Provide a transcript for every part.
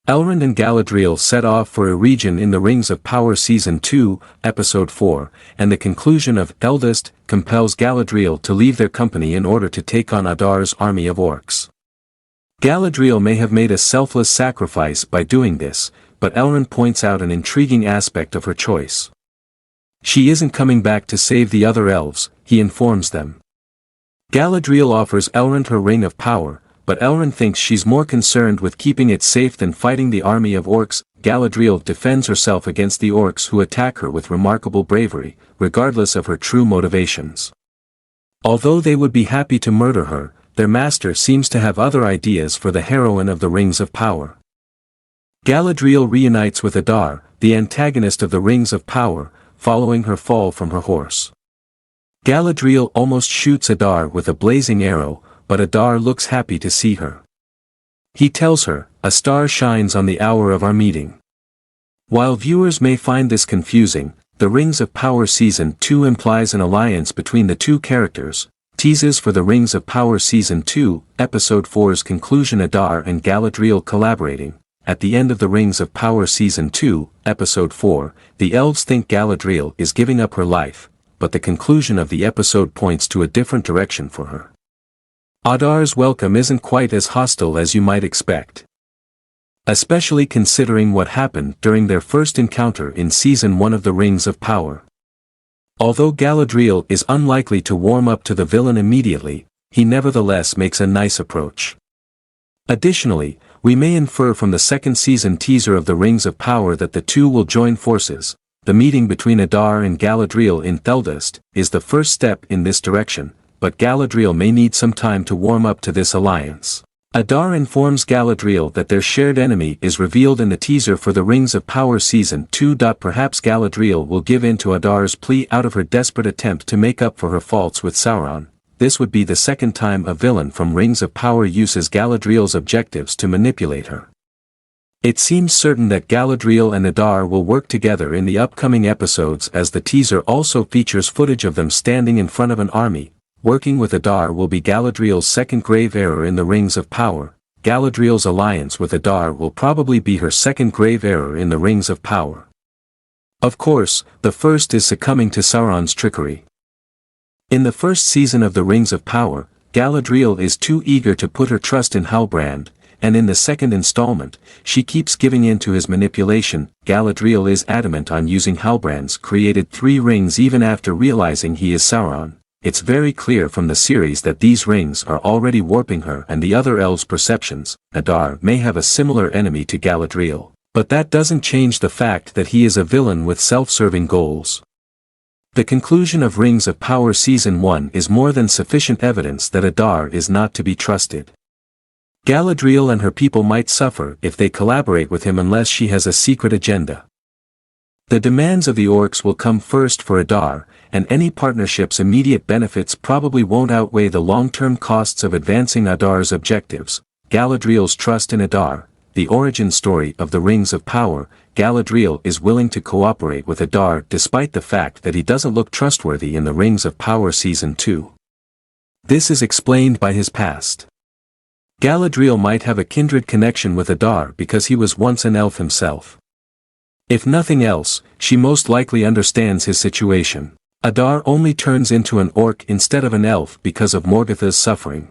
Elrond and Galadriel set off for a region in the Rings of Power Season 2, Episode 4, and the conclusion of Eldest compels Galadriel to leave their company in order to take on Adar's army of orcs. Galadriel may have made a selfless sacrifice by doing this, but Elrond points out an intriguing aspect of her choice. She isn't coming back to save the other elves, he informs them. Galadriel offers Elrond her ring of power, but Elrond thinks she's more concerned with keeping it safe than fighting the army of orcs. Galadriel defends herself against the orcs who attack her with remarkable bravery, regardless of her true motivations. Although they would be happy to murder her, their master seems to have other ideas for the heroine of the Rings of Power. Galadriel reunites with Adar, the antagonist of the Rings of Power, following her fall from her horse. Galadriel almost shoots Adar with a blazing arrow, but Adar looks happy to see her. He tells her, "A star shines on the hour of our meeting." While viewers may find this confusing, the Rings of Power Season 2 implies an alliance between the two characters. Teases for the Rings of Power Season 2, Episode 4's conclusion. Adar and Galadriel collaborating. At the end of the Rings of Power Season 2, Episode 4, the elves think Galadriel is giving up her life, but the conclusion of the episode points to a different direction for her. Adar's welcome isn't quite as hostile as you might expect. Especially considering what happened during their first encounter in Season 1 of the Rings of Power. Although Galadriel is unlikely to warm up to the villain immediately, he nevertheless makes a nice approach. Additionally, we may infer from the second season teaser of the Rings of Power that the two will join forces. The meeting between Adar and Galadriel in Theldest is the first step in this direction, but Galadriel may need some time to warm up to this alliance. Adar informs Galadriel that their shared enemy is revealed in the teaser for the Rings of Power Season 2. Perhaps Galadriel will give in to Adar's plea out of her desperate attempt to make up for her faults with Sauron. This would be the second time a villain from Rings of Power uses Galadriel's objectives to manipulate her. It seems certain that Galadriel and Adar will work together in the upcoming episodes, as the teaser also features footage of them standing in front of an army. Working with Adar will be Galadriel's second grave error in the Rings of Power. Galadriel's alliance with Adar will probably be her second grave error in the Rings of Power. Of course, the first is succumbing to Sauron's trickery. In the first season of the Rings of Power, Galadriel is too eager to put her trust in Halbrand, and in the second installment, she keeps giving in to his manipulation. Galadriel is adamant on using Halbrand's created 3 rings even after realizing he is Sauron. It's very clear from the series that these rings are already warping her and the other elves' perceptions. Adar may have a similar enemy to Galadriel, but that doesn't change the fact that he is a villain with self-serving goals. The conclusion of Rings of Power Season 1 is more than sufficient evidence that Adar is not to be trusted. Galadriel and her people might suffer if they collaborate with him unless she has a secret agenda. The demands of the orcs will come first for Adar, and any partnership's immediate benefits probably won't outweigh the long-term costs of advancing Adar's objectives. Galadriel's trust in Adar. The origin story of the Rings of Power. Galadriel is willing to cooperate with Adar despite the fact that he doesn't look trustworthy in the Rings of Power Season 2. This is explained by his past. Galadriel might have a kindred connection with Adar because he was once an elf himself. If nothing else, she most likely understands his situation. Adar only turns into an orc instead of an elf because of Morgotha's suffering.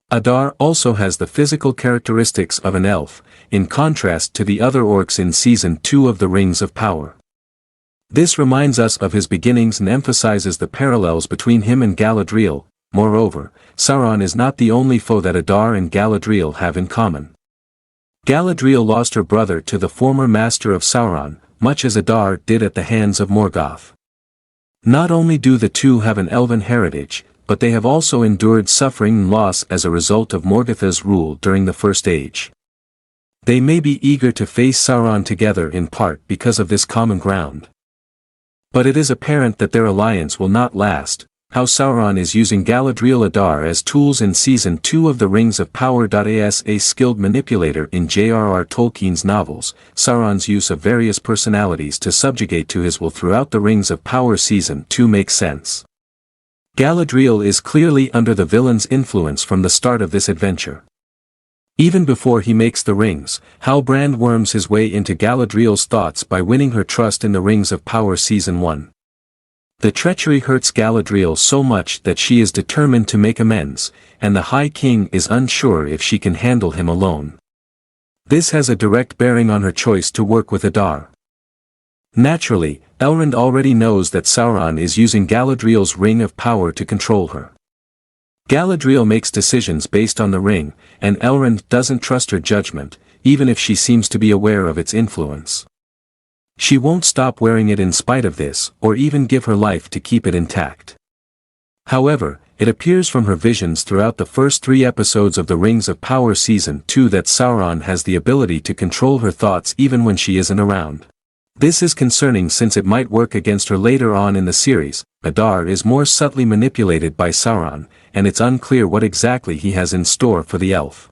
Adar also has the physical characteristics of an elf, in contrast to the other orcs in Season 2 of the Rings of Power. This reminds us of his beginnings and emphasizes the parallels between him and Galadriel. Moreover, Sauron is not the only foe that Adar and Galadriel have in common. Galadriel lost her brother to the former master of Sauron, much as Adar did at the hands of Morgoth. Not only do the two have an elven heritage, but they have also endured suffering and loss as a result of Morgotha's rule during the First Age. They may be eager to face Sauron together in part because of this common ground. But it is apparent that their alliance will not last. How Sauron is using Galadriel Adar as tools in Season 2 of the Rings of Power. As a skilled manipulator in J.R.R. Tolkien's novels, Sauron's use of various personalities to subjugate to his will throughout the Rings of Power Season 2 makes sense. Galadriel is clearly under the villain's influence from the start of this adventure. Even before he makes the rings, Halbrand worms his way into Galadriel's thoughts by winning her trust in the Rings of Power Season 1. The treachery hurts Galadriel so much that she is determined to make amends, and the High King is unsure if she can handle him alone. This has a direct bearing on her choice to work with Adar. Naturally, Elrond already knows that Sauron is using Galadriel's Ring of Power to control her. Galadriel makes decisions based on the ring, and Elrond doesn't trust her judgment, even if she seems to be aware of its influence. She won't stop wearing it in spite of this, or even give her life to keep it intact. However, it appears from her visions throughout the first 3 episodes of the Rings of Power Season 2 that Sauron has the ability to control her thoughts even when she isn't around. This is concerning since it might work against her later on in the series. Adar is more subtly manipulated by Sauron, and it's unclear what exactly he has in store for the elf.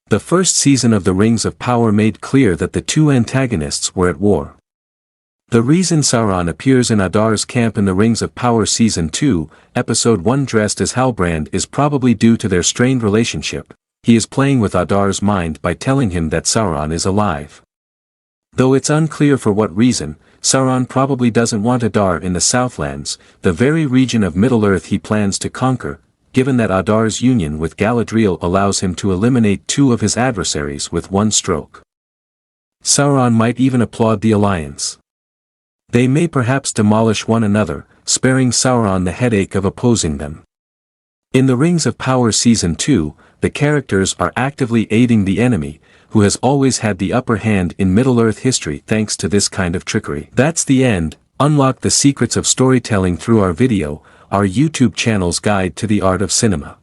The first season of the Rings of Power made clear that the two antagonists were at war. The reason Sauron appears in Adar's camp in the Rings of Power Season 2, Episode 1 dressed as Halbrand is probably due to their strained relationship. He is playing with Adar's mind by telling him that Sauron is alive. Though it's unclear for what reason, Sauron probably doesn't want Adar in the Southlands, the very region of Middle-earth he plans to conquer, given that Adar's union with Galadriel allows him to eliminate 2 of his adversaries with one stroke. Sauron might even applaud the alliance. They may perhaps demolish one another, sparing Sauron the headache of opposing them. In the Rings of Power Season 2, the characters are actively aiding the enemy, who has always had the upper hand in Middle-earth history thanks to this kind of trickery. That's the end. Unlock the secrets of storytelling through our video, our YouTube channel's guide to the art of cinema.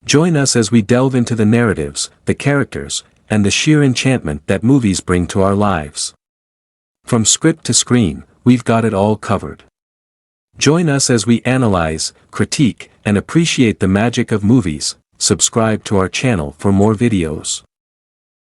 Join us as we delve into the narratives, the characters, and the sheer enchantment that movies bring to our lives. From script to screen, we've got it all covered. Join us as we analyze, critique, and appreciate the magic of movies. Subscribe to our channel for more videos.